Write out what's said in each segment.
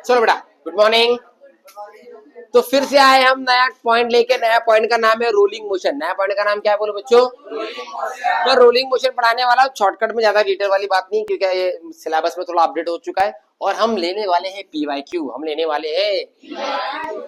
चलो बेटा, good morning. तो फिर से आए हम नया पॉइंट लेके। नया पॉइंट का नाम है रोलिंग मोशन। नया पॉइंट का नाम क्या है बोलो बच्चों? मैं रोलिंग मोशन पढ़ाने वाला हूँ शॉर्टकट में, ज्यादा डिटेल वाली बात नहीं, क्योंकि ये सिलेबस में थोड़ा अपडेट हो चुका है। और हम लेने वाले हैं PYQ, हम लेने वाले हैं।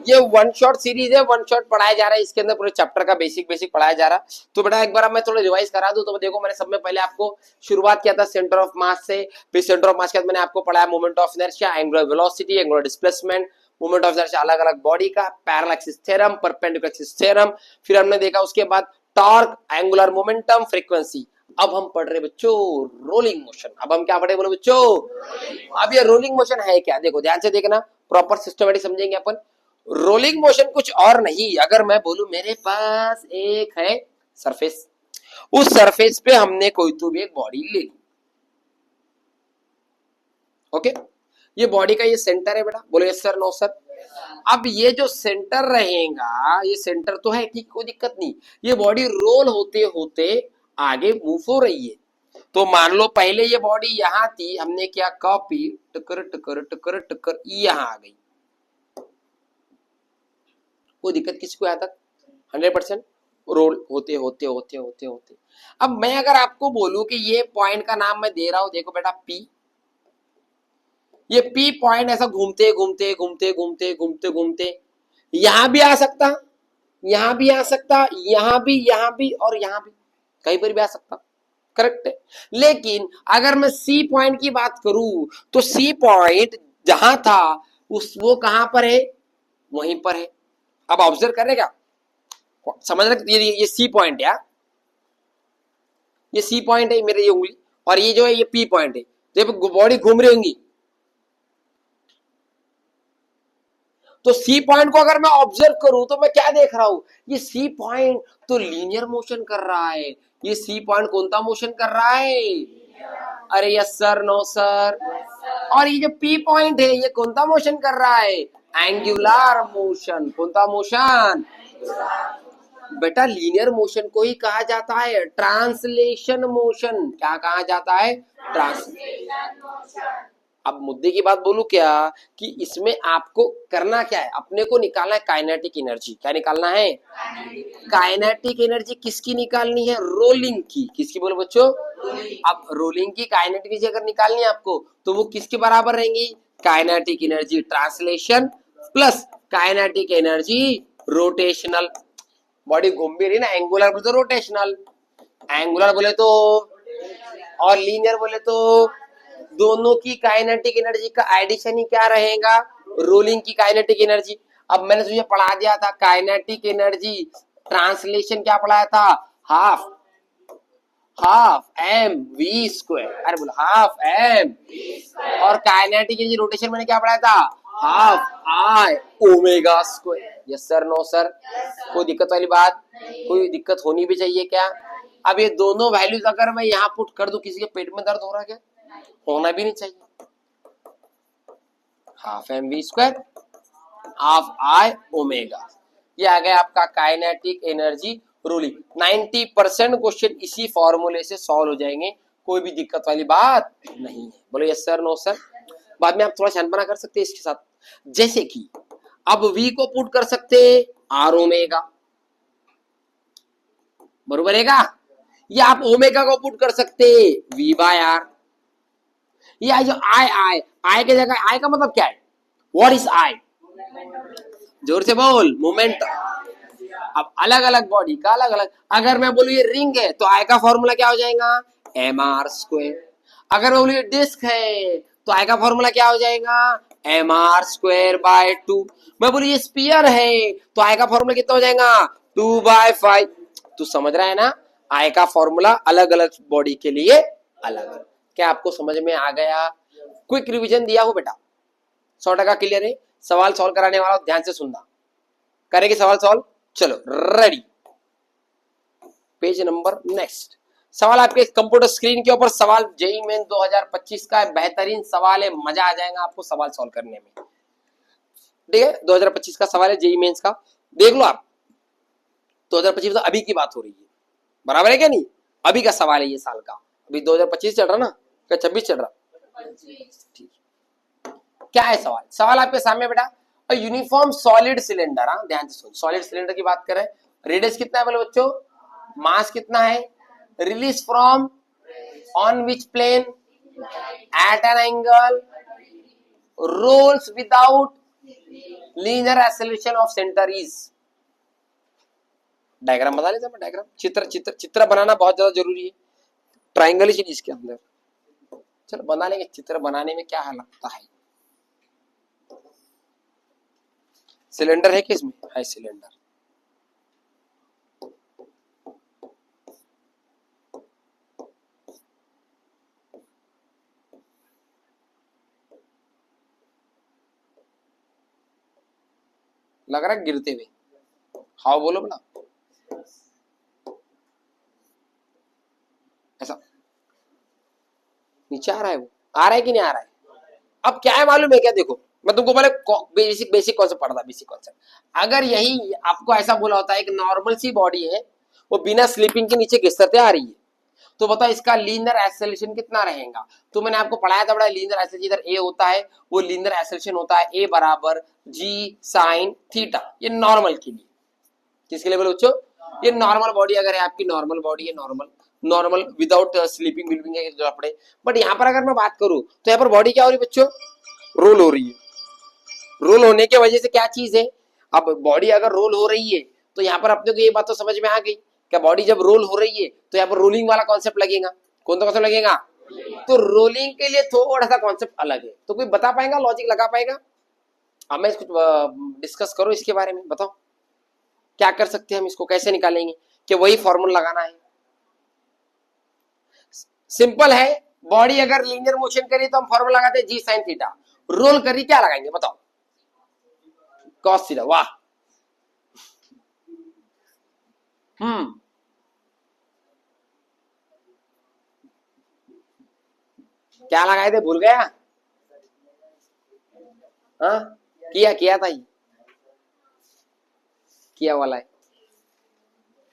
ये वन शॉट सीरीज है, वन शॉट पढ़ाया जा रहा है। इसके अंदर पूरे चैप्टर का बेसिक बेसिक पढ़ाया जा रहा है। तो बेटा एक बार मैं थोड़ा रिवाइज करा दूं। तो देखो, मैंने सब में पहले आपको शुरुआत किया था सेंटर ऑफ मास से। फिर सेंटर ऑफ मास के बाद मैंने आपको पढ़ाया moment of inertia, angular velocity, angular displacement, moment of inertia अलग अलग बॉडी का, parallel axis theorem, perpendicular axis theorem. फिर हमने देखा उसके बाद टॉर्क, एंगुलर मोमेंटम, फ्रीक्वेंसी। अब हम पढ़ रहे बच्चों रोलिंग मोशन। अब हम क्या पढ़े बोलो बच्चों? अब ये रोलिंग मोशन है क्या? देखो ध्यान से देखना, प्रॉपर सिस्टमेटिक समझेंगे अपन। रोलिंग मोशन कुछ और नहीं, अगर मैं बोलूं मेरे पास एक है सरफेस, उस सरफेस पे हमने कोई तो भी एक बॉडी ले ली। ओके, ये बॉडी का ये सेंटर है बेटा, बोलो यस सर नो सर। अब ये जो सेंटर रहेगा, ये सेंटर तो है, ठीक, कोई दिक्कत नहीं। ये बॉडी रोल होते होते आगे मूव हो रही है। तो मान लो पहले ये बॉडी यहां थी, हमने क्या कॉपी, टकर टकर टकर टकर यहां आ गई। कोई दिक्कत किसी को? यहां तक 100% रोल होते होते होते होते होते। अब मैं अगर आपको बोलूं कि ये पॉइंट का नाम मैं दे रहा हूं, देखो बेटा P, ये P पॉइंट ऐसा घूमते घूमते घूमते घूमते घूमते घूमते यहां भी आ सकता, यहां भी आ सकता, यहां भी और यहां भी, कहीं पर भी आ सकता। करेक्ट है। लेकिन अगर मैं C पॉइंट की बात करूं तो C पॉइंट जहां था उस वो कहां पर है? वहीं पर है। अब ऑब्जर्व करेगा, समझ रहे? ये C पॉइंट है, ये C पॉइंट है मेरे, ये उंगली, और ये जो है ये P पॉइंट है। जब बॉडी घूम रही होंगी तो C पॉइंट को अगर मैं ऑब्जर्व करूं तो मैं क्या देख रहा हूं? ये C पॉइंट तो लीनियर मोशन कर रहा है। ये C पॉइंट कौन सा मोशन कर रहा है? अरे यस सर नो सर। और ये जो P पॉइंट है ये कौन सा मोशन कर रहा है? Angular motion. कौन सा मोशन? बेटा लीनियर मोशन को ही कहा जाता है ट्रांसलेशन मोशन। क्या कहा जाता है? Translation motion. अब मुद्दे की बात बोलूं क्या, कि इसमें आपको करना क्या है? अपने को निकालना है काइनेटिक एनर्जी। क्या निकालना है? काइनेटिक एनर्जी किसकी निकालनी है? रोलिंग की। किसकी बोलो बच्चों? अब रोलिंग की काइनेटिक एनर्जी अगर निकालनी है आपको तो वो किसके बराबर रहेंगी? Kinetic energy translation plus kinetic energy rotational. Body घूम भी रही ना, एंगुलर बोले तो रोटेशनल, एंगुलर बोले तो, और लीनियर बोले तो, दोनों की काइनेटिक एनर्जी का एडिशन ही क्या रहेगा? रोलिंग की काइनेटिक एनर्जी। अब मैंने तुझे पढ़ा दिया था काइनेटिक एनर्जी ट्रांसलेशन, क्या पढ़ाया था? Half half M V square. अरे बोलो हाफ एम। और काइनेटिक एनर्जी रोटेशन मैंने क्या पढ़ाया था? Half I omega square. Yes sir no sir. कोई दिक्कत वाली बात? कोई दिक्कत होनी भी चाहिए क्या? अब ये दोनों वैल्यूज अगर मैं यहाँ पुट कर दूं, किसी के पेट में दर्द हो रहा है क्या? होना भी नहीं चाहिए। Half M V square half I omega, ये आ गया आपका काइनेटिक एनर्जी रोलिंग। 90% क्वेश्चन इसी फॉर्मूले से सॉल्व हो जाएंगे, कोई भी दिक्कत वाली बात नहीं है। बोलो यस सर नो सर। बाद में आप थोड़ा छानपना कर सकते हैं इसके साथ, जैसे कि अब V को पुट कर सकते आर ओमेगा, बरोबर है का? या आप ओमेगा को पुट कर सकते V बाय आर। या जो आई के जगह, आई का मतलब क्या है? What is I? जोर से बोल। मोमेंट। अब अलग अलग बॉडी का अलग अलग, अगर मैं बोलूं ये रिंग है तो आई का फॉर्मूला क्या हो जाएगा? M R square. अगर मैं बोलूं ये डिस्क है तो आई का फॉर्मूला क्या हो जाएगा? M R square by 2। मैं बोलूं ये स्पीयर है तो आई का फॉर्मूला कितना हो जाएगा? 2/5। तू समझ रहा है ना? आई का फॉर्मूला अलग अलग बॉडी के लिए अलग अलग। क्या आपको समझ में आ गया? क्विक रिवीजन दिया हो बेटा, 100% क्लियर है। सवाल सॉल्व कराने वाला ध्यान से सुनना, करेंगे सवाल सॉल्व। चलो रेडी, पेज नंबर नेक्स्ट। सवाल आपके कंप्यूटर स्क्रीन के ऊपर, सवाल जेईई मेन 2025 का है, बेहतरीन सवाल है, मजा आ जाएगा आपको सवाल सॉल्व करने में। ठीक है, 2025 का सवाल है जेईई मेंस का, देख लो आप। 2025 तो अभी की बात हो रही है, बराबर है क्या नहीं? अभी का सवाल है ये साल का, अभी 2025 चल रहा ना, क्या 26 चल रहा? ठीक। क्या है सवाल? सवाल आपके सामने बेटा, अ यूनिफॉर्म सॉलिड सिलेंडर, हाँ ध्यान से सुन, सॉलिड सिलेंडर की बात करें, रेडियस कितना है बोले बच्चों, मास कितना है, release from on which plane, at an angle, rolls without linear acceleration of centre is. Diagram बना लेते हैं, डायग्राम, चित्र बनाना बहुत ज्यादा जरूरी है, ट्राइंगल ही चीज इसके अंदर। चलो बना लेंगे, चित्र बनाने में क्या लगता है। सिलेंडर है कि इसमें है, सिलेंडर, लग रहा है गिरते हुए, हाँ बोलो बोला, ऐसा नीचे आ रहा है, वो आ रहा है कि नहीं आ रहा है। अब क्या है मालूम है क्या, देखो मैं तुमको पहले बेसिक कॉन्सेप्ट पढ़ा था, बेसिक कॉन्सेप्ट। अगर यही आपको ऐसा बोला होता है, एक नॉर्मल सी बॉडी है, वो बिना स्लिपिंग के नीचे घिसते आ रही है, तो बताओ इसका लीनियर एक्सेलरेशन कितना रहेगा। तो मैंने आपको पढ़ाया था बड़ा, लीनियर एक्सेलरेशन इधर ए होता है, वो लीनियर एक्सेलरेशन होता है ए बराबर जी साइन थीटा, ये नॉर्मल के लिए। किसके लिए बोलो बच्चों, ये नॉर्मल बॉडी अगर है आपकी, नॉर्मल बॉडी है, नॉर्मल विदाउट स्लीपिंग विलिपिंग है जो पड़े। बट यहाँ पर अगर मैं बात करूं तो यहाँ पर बॉडी क्या हो रही है बच्चों, रोल हो रही है। रोल होने की वजह से क्या चीज है, अब बॉडी अगर रोल हो रही है तो यहाँ पर अपने को ये बात तो समझ में आ गई, क्या बॉडी जब रोल हो रही है तो यहाँ पर रोलिंग वाला कॉन्सेप्ट लगेगा। कौन सा कॉन्सेप्ट लगेगा, तो रोलिंग के लिए थोड़ा सा कॉन्सेप्ट अलग है। तो कोई बता पाएगा, लॉजिक लगा पाएगा? अब मैं कुछ डिस्कस करो इसके बारे में, बताओ क्या कर सकते हैं हम, इसको कैसे निकालेंगे, कि वही फॉर्मूला लगाना है। सिंपल है, बॉडी अगर लीनियर मोशन करी तो हम फॉर्मूला लगाते हैं जी साइन थीटा, रोल करी क्या लगाएंगे बताओ, कॉस थीटा। वाह, क्या लगाए थे, भूल गया? हाँ किया था ये, किया वाला है।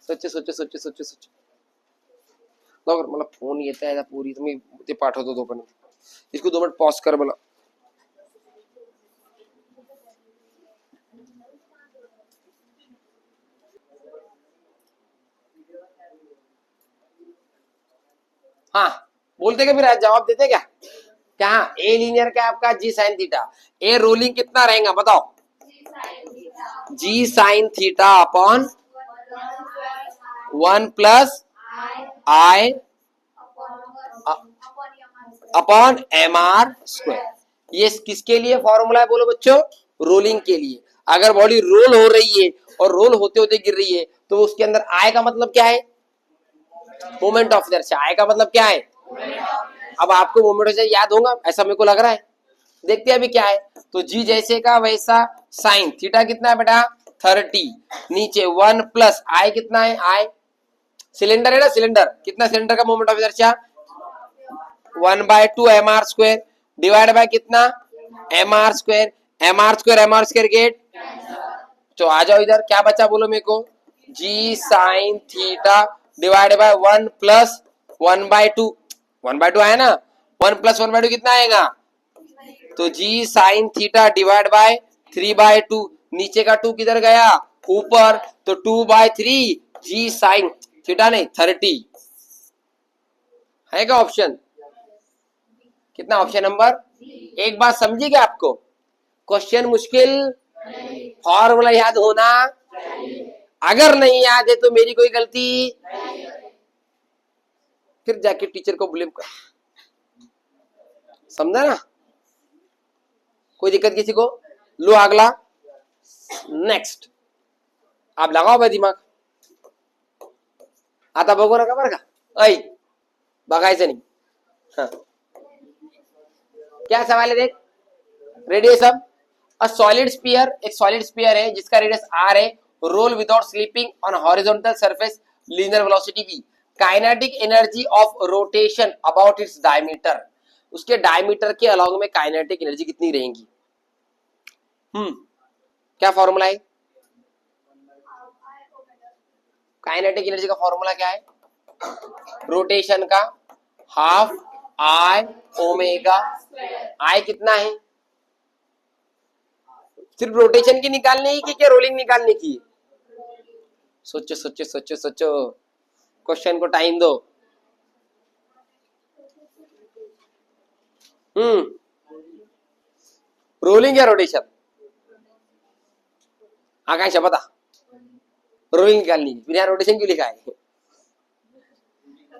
सोचे मला फोन येत आहे पूरी, तुम्ही ते पाठवतो तोपर्यंत, इसको 2 मिनट पॉज कर बोला। हाँ बोलते क्या, फिर जवाब देते क्या, क्या ए लीनियर क्या आपका जी साइन थीटा, ए रोलिंग कितना रहेगा बताओ, जी साइन थीटा अपॉन 1 प्लस आई अपॉन एम आर स्क्वायर। ये किसके लिए फॉर्मूला है बोलो बच्चों, रोलिंग के लिए। अगर बॉडी रोल हो रही है और रोल होते होते गिर रही है तो उसके अंदर आई का मतलब क्या है, मोमेंट ऑफ इनर्शिया। आई का मतलब क्या है, अब आपको मोमेंट ऑफ इनर्शिया याद होगा ऐसा मेरे को लग रहा है। देखते हैं अभी क्या है, तो जी जैसे का वैसा साइन थीटा कितना है बेटा 30, नीचे 1 प्लस आई कितना है, आई सिलेंडर है ना, सिलेंडर कितना, सिलेंडर का moment of inertia 1/2 M R square divide by कितना M R square, M R square get. तो आ जाओ इधर, क्या बचा बोलो मेरे को, G sine theta divide by 1 plus 1/2, 1/2 आया ना, 1 प्लस 1/2 कितना आएगा, तो जी साइन थीटा डिवाइड बाय 3/2, नीचे का 2 किधर गया ऊपर, तो 2/3 जी साइन थीटा नहीं 30 है क्या ऑप्शन, कितना ऑप्शन नंबर। एक बात समझिए क्या आपको, क्वेश्चन मुश्किल, फॉर्मूला याद होना, अगर नहीं याद है तो मेरी कोई गलती, फिर जाके टीचर को ब्लेम कर, समझा ना। कोई दिक्कत किसी को, लो अगला नेक्स्ट, आप लगाओ भाई दिमाग, आता बघू नका बरं का, ऐ बघायचं नाही। हाँ क्या सवाल है देख, radius of a solid sphere, एक सॉलिड स्पीयर है जिसका रेडियस आर है, roll without slipping on horizontal surface, linear velocity v, kinetic energy of rotation about its diameter, उसके डायमीटर के अलॉन्ग में काइनेटिक एनर्जी कितनी रहेगी। क्या फॉर्मूला है, काइनेटिक एनर्जी का फॉर्मूला क्या है, रोटेशन का हाफ आई ओमेगा, आई कितना है सिर्फ रोटेशन की निकालने की क्या रोलिंग निकालने की? सोचो सोचो सोचो सोचो, क्वेश्चन को टाइम दो। रोलिंग या रोटेशन? आकांक्षा बता, रोलिंग निकालनी है, बिना रोटेशन क्यों लिखा है?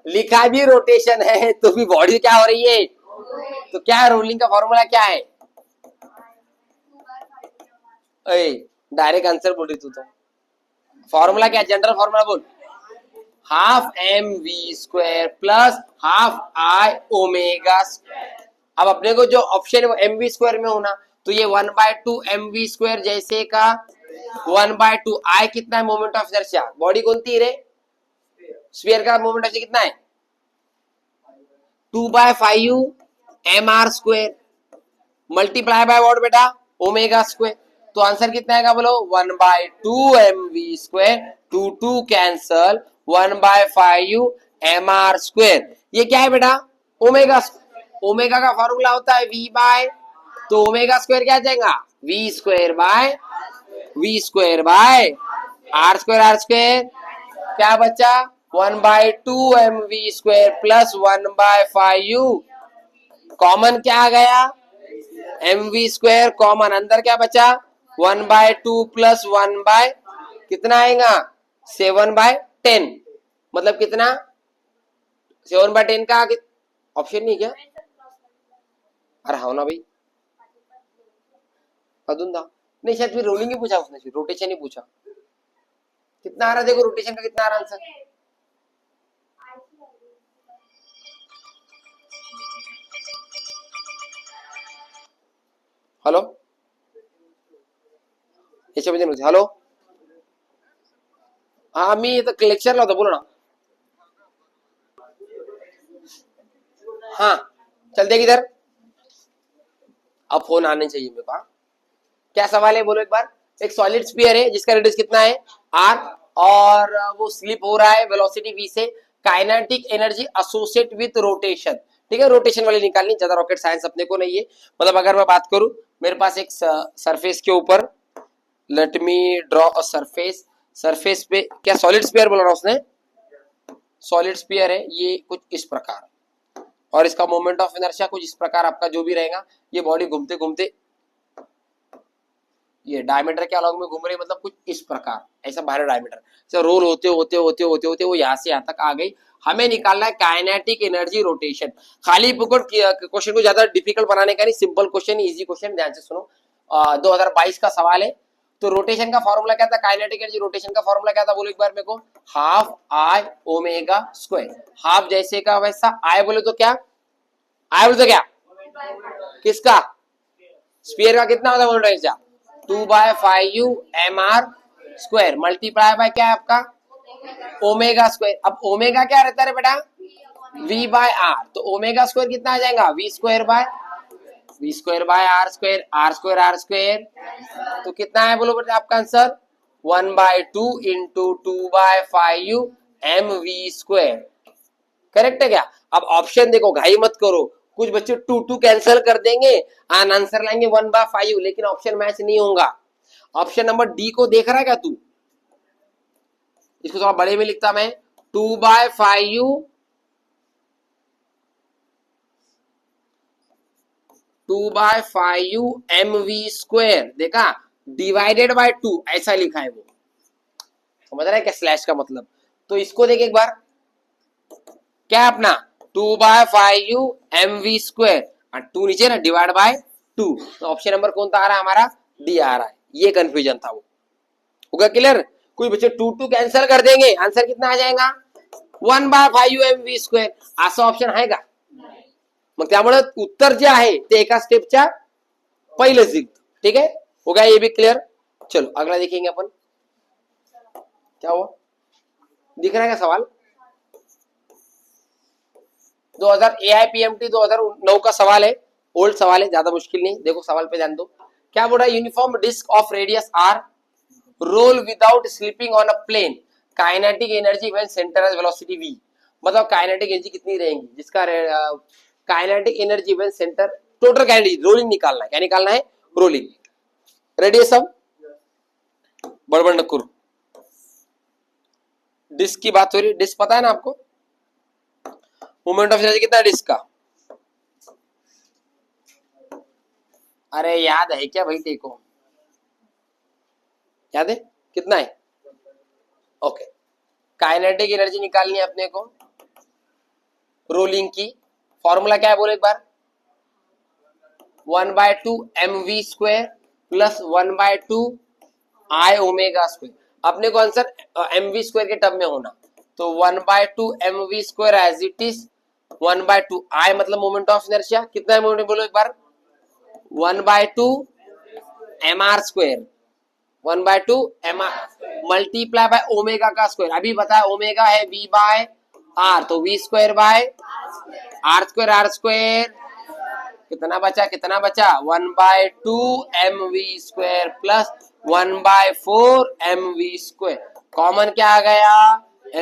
लिखा भी रोटेशन है तो भी बॉडी क्या हो रही है? तो क्या है रोलिंग का फॉर्मूला क्या है? डायरेक्ट आंसर बोल रही तू तो। फॉर्मूला क्या है? जनरल फॉर्मूला बोल। Half M V square plus half I omega. अब अपने को जो ऑप्शन है वो एम वी स्क्वायर में होना, तो ये 1/2 एम वी स्क्वायर जैसे का 1/2 आई कितना है? Moment of inertia. बॉडी कौन थी रे? स्फीयर का मोमेंट ऑफ कितना है? 2/5 M R square multiply by what बेटा? Omega square. तो आंसर कितना आएगा बोलो? 1/2 M V square, 2 cancel, 1/5 M R square. ये क्या है बेटा? ओमेगा। ओमेगा का फॉर्मूला होता है वी बाय, तो ओमेगा स्क्वायर क्या जाएगा? V square by R square. R square क्या बचा? 1/2 M V square plus 1/5 common क्या आ गया? एम वी स्क्वायर कॉमन, अंदर क्या बचा? 1/2 प्लस 1 बाय कितना आएगा? 7/10। मतलब कितना? 7/10 का ऑप्शन नहीं क्या? अरे हाँ ना भाई, अधूंधा नहीं, शायद फिर रोलिंग ही पूछा उसने, फिर रोटेशन ही पूछा। कितना आ रहा देखो, रोटेशन का कितना आ रहा आंसर? हॅलो याच्यामध्ये नव्हते. हॅलो हा मी लेक्चरला होता, बोलो ना. हाँ चलते किधर? अब फोन आने चाहिए मेरे पास. क्या सवाल है बोलो एक बार. एक सॉलिड स्फीयर है जिसका रेडियस कितना है? आर, और वो स्लिप हो रहा है वेलोसिटी v से. Kinetic energy associate with rotation. ठीक है, रोटेशन वाली निकालनी, ज्यादा रॉकेट साइंस अपने को नहीं है. मतलब अगर मैं बात करूं, मेरे पास एक सरफेस के ऊपर, let me draw a surface. Surface पे क्या सॉलिड स्फीयर बोला ना उसने? सॉलिड स्फीयर है ये कुछ इस प्रकार, और इसका मोमेंट ऑफ इनर्शिया कुछ इस प्रकार आपका जो भी रहेगा. ये बॉडी घूमते घूमते ये डायमीटर के अलॉन्ग में घूम रही, मतलब कुछ इस प्रकार, ऐसा बाहर डायमीटर से रोल होते होते होते होते होते वो यहाँ से यहाँ तक आ गई. हमें निकालना है काइनेटिक एनर्जी रोटेशन. खाली पुकट क्वेश्चन को ज्यादा डिफिकल्ट बनाने का नहीं, सिंपल क्वेश्चन, इजी क्वेश्चन. ध्यान से सुनो. 2022 का सवाल है. तो रोटेशन का फॉर्मूला क्या था? काइनेटिक एनर्जी रोटेशन का फॉर्मूला क्या था बोलो एक बार मेरे को? Half I omega square. Half जैसे का वैसा, आई बोले तो क्या? आई बोले तो क्या? किसका? स्फीयर का कितना होता है moment of inertia? 2/5 M R square multiply by क्या है आपका? Omega square. अब ओमेगा क्या रहता है बेटा? v by R. तो ओमेगा स्क्वायर कितना आ जाएगा? v square by R square. R square R square, तो कितना है बोलो बेटा आपका answer? 1/2 into 2/5 M V square. Correct है क्या? अब ऑप्शन देखो, घाई मत करो. कुछ बच्चे 2 कैंसिल कर देंगे, आंसर लाएंगे 1/5, लेकिन ऑप्शन मैच नहीं होगा. ऑप्शन नंबर डी को देख रहा है क्या तू? इसको थोड़ा बड़े में लिखता मैं. 2/5 एम वी स्क्वायर, देखा, डिवाइडेड बाय 2 ऐसा लिखा है वो. समझ रहा है क्या स्लैश का मतलब? तो इसको देख एक बार, क्या अपना 2/5 एम वी स्क्वायर, 2 नीचे ना, डिवाइड बाय 2. तो ऑप्शन नंबर कौन सा आ रहा है हमारा? डी आ रहा है. ये कंफ्यूजन था वो. होगा क्लियर? कोई बच्चे 2 कैंसिल कर देंगे, आंसर कितना आ जाएगा? 1/5 एम वी स्क्वायर. असं ऑप्शन आहे का? मग त्यामुळे उत्तर जे आहे ते एका स्टेपच्या पहिलेच दिसतं. ठीक है, हो गया ये भी क्लियर. चलो अगला देखेंगे अपन. क्या हुआ, दिख रहा है क्या सवाल? 2000 AIPMT 2009 का सवाल है. ओल्ड सवाल है, ज्यादा मुश्किल नहीं. देखो सवाल पे ध्यान दो. क्या बोला? Uniform disc of radius R roll without slipping on a plane. Kinetic energy when centre has velocity v. मतलब काइनेटिक एनर्जी कितनी रहेगी जिसका kinetic energy when centre, total kinetic rolling निकालना है. क्या निकालना है? रोलिंग. रेडी है सब? बड़बड़ नकुर, डिस्क की बात हो रही है। डिस्क पता है ना आपको? मोमेंट ऑफ इनर्जी कितना है डिस्क का? अरे याद है क्या भाई? देखो याद है कितना है? ओके, काइनेटिक एनर्जी निकालनी है अपने को रोलिंग की। फॉर्मूला क्या है बोलो एक बार? 1/2 mv² plus 1/2 I omega square. अपने को आंसर mv² के टर्म में होना, तो 1/2 mv² as it is 1/2 I मतलब मोमेंट ऑफ इनर्शिया। कितना है मोमेंट बोलो एक बार? 1/2 mr², 1/2 mr multiply by omega का स्क्वायर। अभी बताया ओमेगा है v/r, तो v² बाय r²। कितना बचा? कितना बचा? 1/2 mv² प्लस 1/4 mv²। कॉमन क्या आ गया?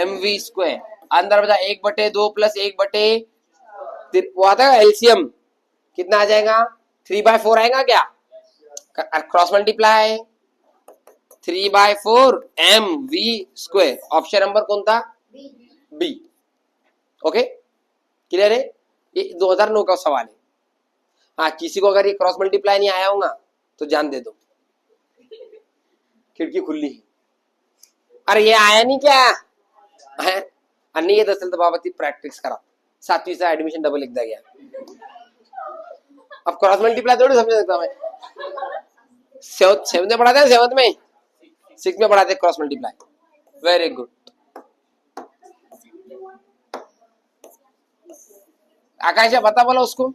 mv²। अंदर बचा 1/2 प्लस 1/, वो आता है एलसीएम, कितना आ जाएगा? 3/4 आएगा क्या? Cross multiply 3/4 mv²। Option number कौन था? बी। ओके क्लियर है? ये 2009 का सवाल है। हाँ, किसी को अगर ये क्रॉस मल्टीप्लाई नहीं आया होगा तो जान दे दो, खिड़की खुली है। अरे ये आया नहीं क्या है? अन्य ये दरअसल तो बाबती प्रैक्टिस करा, 7वीं से एडमिशन डबल लिख दिया गया। अब क्रॉस मल्टीप्लाई थोड़ी समझ सकता मैं। सेवंथ में पढ़ाते हैं, 7th में 6 में पढ़ाते हैं cross multiply. Very good. Akash बता, बोलो उसको,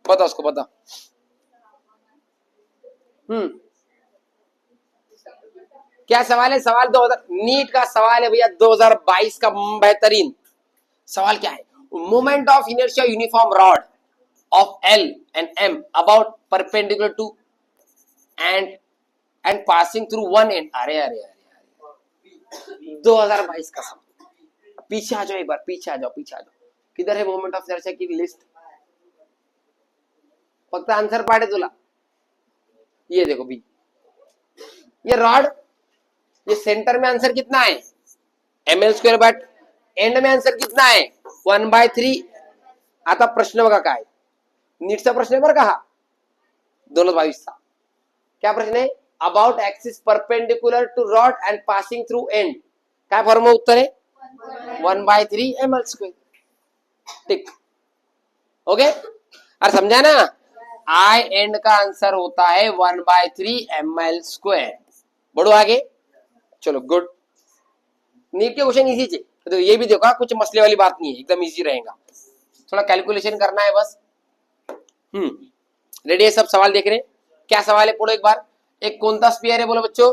बता उसको, बता। क्या सवाल है? सवाल 2000 नीट का सवाल है भैया, 2022 का बेहतरीन सवाल। क्या है? Moment of inertia uniform rod of L and M about perpendicular to and passing through one end। अरे अरे अरे 2022 का सवाल। पीछे आ जाओ एक बार, पीछे आ जाओ, पीछे आ जाओ। किधर है मोमेंट ऑफ इनर्शिया की लिस्ट? फक्त आंसर पाडे तुला। ये देखो बी, ये रॉड, ये सेंटर में आंसर कितना है? ml², बट एंड में आंसर कितना है? 1/3। आता प्रश्न बघा काय, नीटचा प्रश्न आहे बरं का हा, 2022चा। क्या प्रश्न है? About axis perpendicular to rod end passing through end. काय फॉर्म उत्तर है? 1/3 ml²। टिक। ओके, अरे समझा ना? आई एंड का आंसर होता है 1/3 ml²। बढ़ो आगे, चलो गुड। नीट के क्वेश्चन इजी थे, तो ये भी देखो कुछ मसले वाली बात नहीं है, एकदम इजी रहेगा। थोड़ा कैलकुलेशन करना है बस। रेडी है सब? सवाल देख रहे हैं? क्या सवाल है पढ़ो एक बार। एक कौन सा स्फीयर है बोलो बच्चों?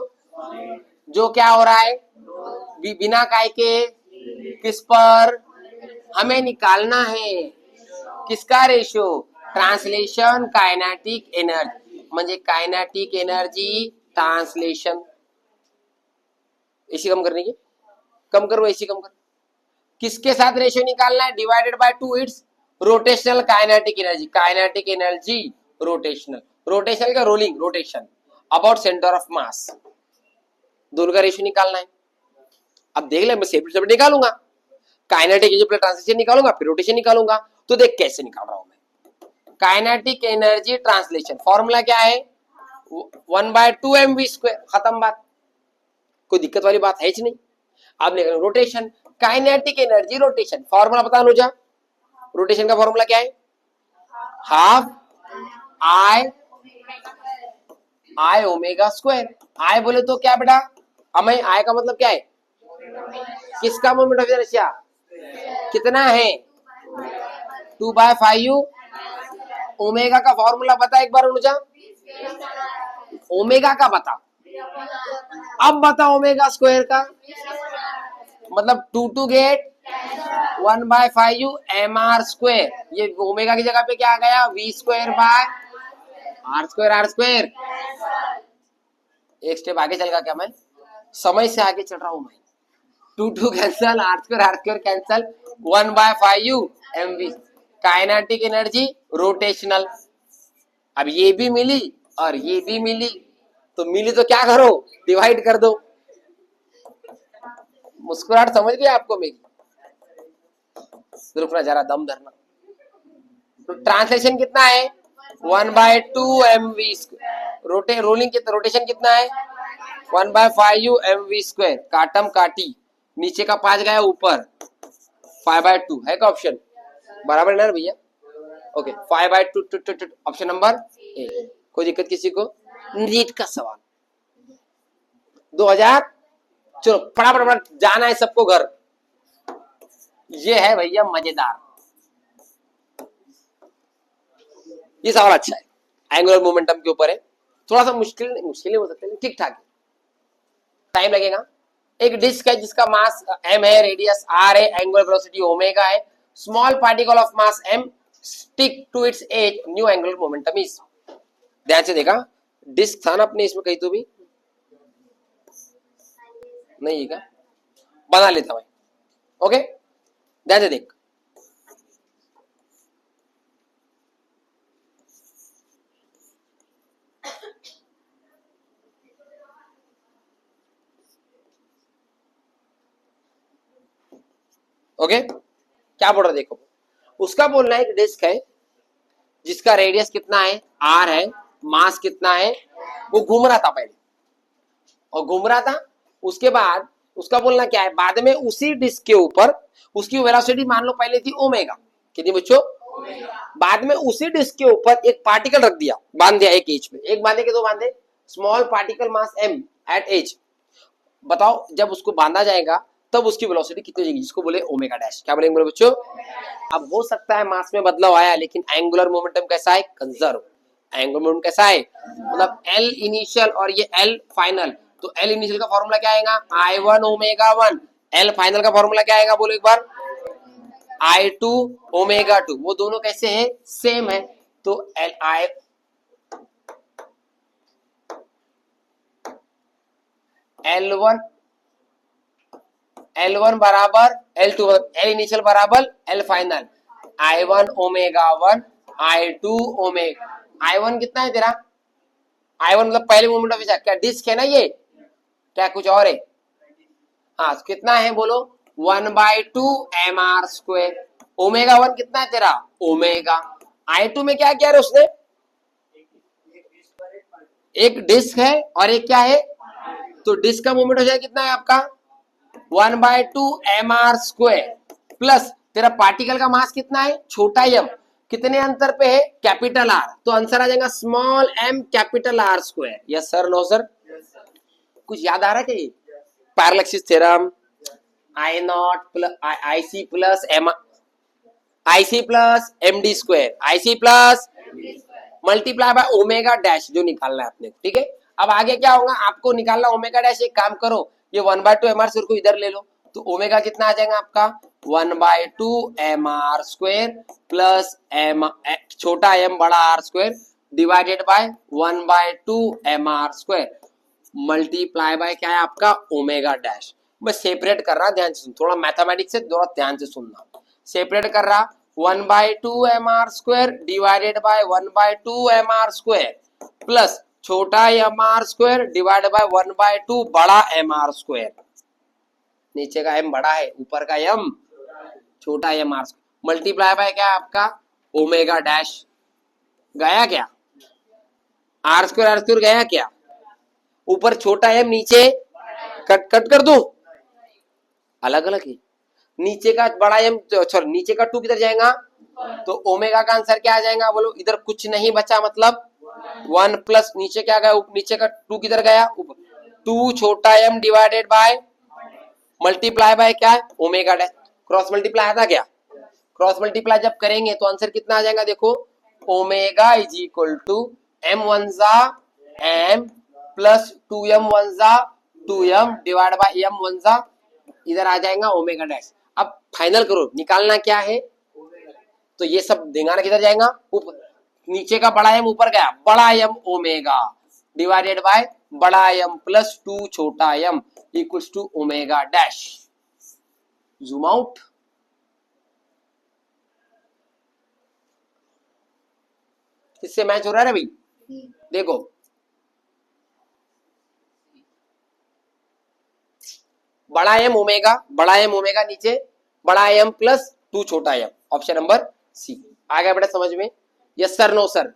जो क्या हो रहा है? बिना काय के किस पर? हमें निकालना है किसका रेशो? ट्रांसलेशन कायनेटिक एनर्जी, म्हणजे कायनेटिक एनर्जी ट्रांसलेशन। एसी कम करने की, कम करो, एसी कम कर। किसके साथ रेशियो निकालना है? Divided by 2 it's rotational kinetic energy. Kinetic energy rotational, rotational का rolling, rotation about centre of mass, दोनों का रेशियो निकालना है। अब देख ले, मैं सेपरेट निकालूंगा, काइनेटिक एनर्जी प्लस ट्रांसलेशन निकालूंगा, फिर रोटेशन निकालूंगा। तो देख कैसे निकाल रहा हूं मैं। काइनेटिक एनर्जी ट्रांसलेशन फॉर्मूला क्या है? 1/2 mv²। खत्म बात, कोई दिक्कत वाली बात है ही नहीं। अब rotation, kinetic energy rotation, formula बता अनुजा। रोटेशन का फॉर्मूला क्या है? Half I omega square. I बोले तो क्या बेटा? हमें आई का मतलब क्या है? किसका मोमेंट ऑफ इनर्शिया कितना है? 2/5 ओमेगा का फॉर्मूला बता एक बार अनुजा। ओमेगा का बता, अब बता ओमेगा स्क्वायर का मतलब 2 गेट 1/5 mr²। ये ओमेगा की जगह पे क्या आ गया? v² bye r²। एक स्टेप आगे चल गया क्या? मैं समय से आगे चल रहा हूं मैं। 2 cancel, r² cancel, 1/5 mv। Kinetic energy rotational. अब ये भी मिली और ये भी मिली, तो मिली तो क्या करो, डिवाइड कर दो। मुस्कुराहट समझ गए आपको मेरी? रुकना जरा, दम धरना। तो ट्रांसलेशन कितना है, 1/2 mv स्क्वायर। रोलिंग कितना, रोटेशन कितना है, 1/5 mv स्क्वायर। काटम काटी, नीचे का 5 गया ऊपर, 5/2 है का ऑप्शन बराबर है ना भैया? Okay, 5/2 option number A. कोई दिक्कत किसी को? नीट का सवाल 2000, चलो फटाफट जाना है सबको घर। ये है भैया मजेदार, ये सवाल अच्छा है, एंगुलर मोमेंटम के ऊपर है। थोड़ा सा मुश्किल मुश्किल हो सकता है, ठीक ठाक है, टाइम लगेगा। एक डिस्क है जिसका मास m है, रेडियस r है, एंगुलर वेलोसिटी ओमेगा है। Small particle of mass m stick to its edge, new angular momentum is. ध्यान से देखा, डिस्क था ना अपने इसमें कहीं तो भी नहीं है क्या, बना लेता भाई। ओके, ध्यान से देख, ओके क्या बोल रहा देखो, उसका बोलना है एक डिस्क है जिसका रेडियस कितना है, r है, मास कितना है, वो घूम रहा था पहले और घूम रहा था, उसके बाद उसका बोलना क्या है, बाद में उसी डिस्क के ऊपर उसकी वेलोसिटी मान लो पहले थी ओमेगा, कितनी बच्चों, बाद में उसी डिस्क के ऊपर एक पार्टिकल रख दिया, बांध दिया एक एज पे, एक बांधे के दो बांधे, स्मॉल पार्टिकल मास m एट एज। बताओ जब उसको बांधा जाएगा तब उसकी वेलोसिटी कितनी होगी, जिसको बोले ओमेगा डैश। क्या बोलेंगे बच्चों? अब हो सकता है मास में बदलाव आया, लेकिन एंगुलर मोमेंटम कैसा है, कंजर्व। एंगुलर मोमेंटम कैसा है, मतलब एल इनिशियल और ये एल फाइनल। तो एल इनिशियल का फॉर्मूला क्या आएगा, I1 ओमेगा 1। एल फाइनल का फॉर्मूला क्या आएगा, बोलो एक बार, I2 ओमेगा 2। वो दोनों कैसे हैं, सेम है। तो L1 बराबर L2, एल इनिशियल बराबर L final, I1 omega 1, I2 omega. I1 कितना है तेरा, I1 मतलब पहले मोमेंट ऑफ इनर्शिया, क्या डिस्क है ना ये, क्या कुछ और है? हाँ, कितना है बोलो, 1/2 mr²। ओमेगा 1 कितना है तेरा, ओमेगा। I2 में क्या किया उसने, एक डिस्क है और एक क्या है, तो डिस्क का मोमेंट हो जाएगा कितना है आपका, 1/2 mr² प्लस तेरा पार्टिकल का मास कितना है, छोटा m, कितने अंतर पे है, कैपिटल R, तो आंसर आ जाएगा small m capital R²। Yes sir, no sir, कुछ याद आ रहा है क्या, parallel axis theorem, I naught plus IC plus m, IC plus MD², IC plus multiply by omega dash, जो निकालना है आपने, ठीक है। अब आगे क्या होगा, आपको निकालना ओमेगा डैश, एक काम करो, ये 1/2 mr² को इधर ले लो, तो ओमेगा कितना आ जाएगा आपका, 1/2 mr² प्लस m छोटा m बड़ा r² divided by 1/2 mr² multiply by क्या है आपका, ओमेगा डैश। मैं सेपरेट कर रहा, ध्यान से सुन, थोड़ा मैथमेटिक्स से थोड़ा ध्यान से सुनना, सेपरेट कर रहा, 1/2 mr² divided by 1/2 mr² plus छोटा mr² डिवाइड बाय 1/2 बड़ा mr²। नीचे का m बड़ा है, ऊपर का m छोटा mr², मल्टीप्लाई बाय क्या है आपका, ओमेगा डैश। गया क्या, r² गया क्या, ऊपर छोटा m, नीचे कट कट कर दो, अलग अलग है, नीचे का बड़ा m, सॉरी नीचे का 2 किधर जाएगा, तो ओमेगा का आंसर क्या आ जाएगा बोलो, इधर कुछ नहीं बचा, मतलब 1 प्लस नीचे क्या गया, नीचे का 2 किधर गया, 2 छोटा m divided by multiply by क्या है, ओमेगा डैश। क्रॉस मल्टीप्लाई आता क्या, क्रॉस मल्टीप्लाई जब करेंगे तो आंसर कितना आ जाएगा, देखो omega is equal to m1 m plus 2m1 2m divide by m1 इधर आ जाएगा ओमेगा डैश। अब फाइनल करो, निकालना क्या है, तो ये सब दिंगाना किधर जाएगा, ऊपर, नीचे का बड़ा m ऊपर गया, बड़ा m ओमेगा डिवाइडेड बाय बड़ा m प्लस 2 छोटा m equals to omega dash. Zoom out, किससे मैच हो रहा है भाई, देखो बड़ा एम ओमेगा नीचे बड़ा एम प्लस 2 छोटा एम, ऑप्शन नंबर सी। आ गया बेटा समझ में? Yes sir, no sir?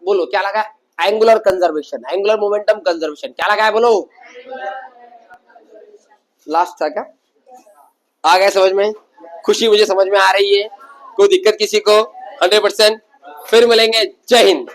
बोलो क्या लगा? Angular conservation, angular momentum conservation, क्या लगा है बोलो? लास्ट था क्या? आ गया समझ में? खुशी मुझे समझ में आ रही है, कोई दिक्कत किसी को? 100%। फिर मिलेंगे, जय हिंद।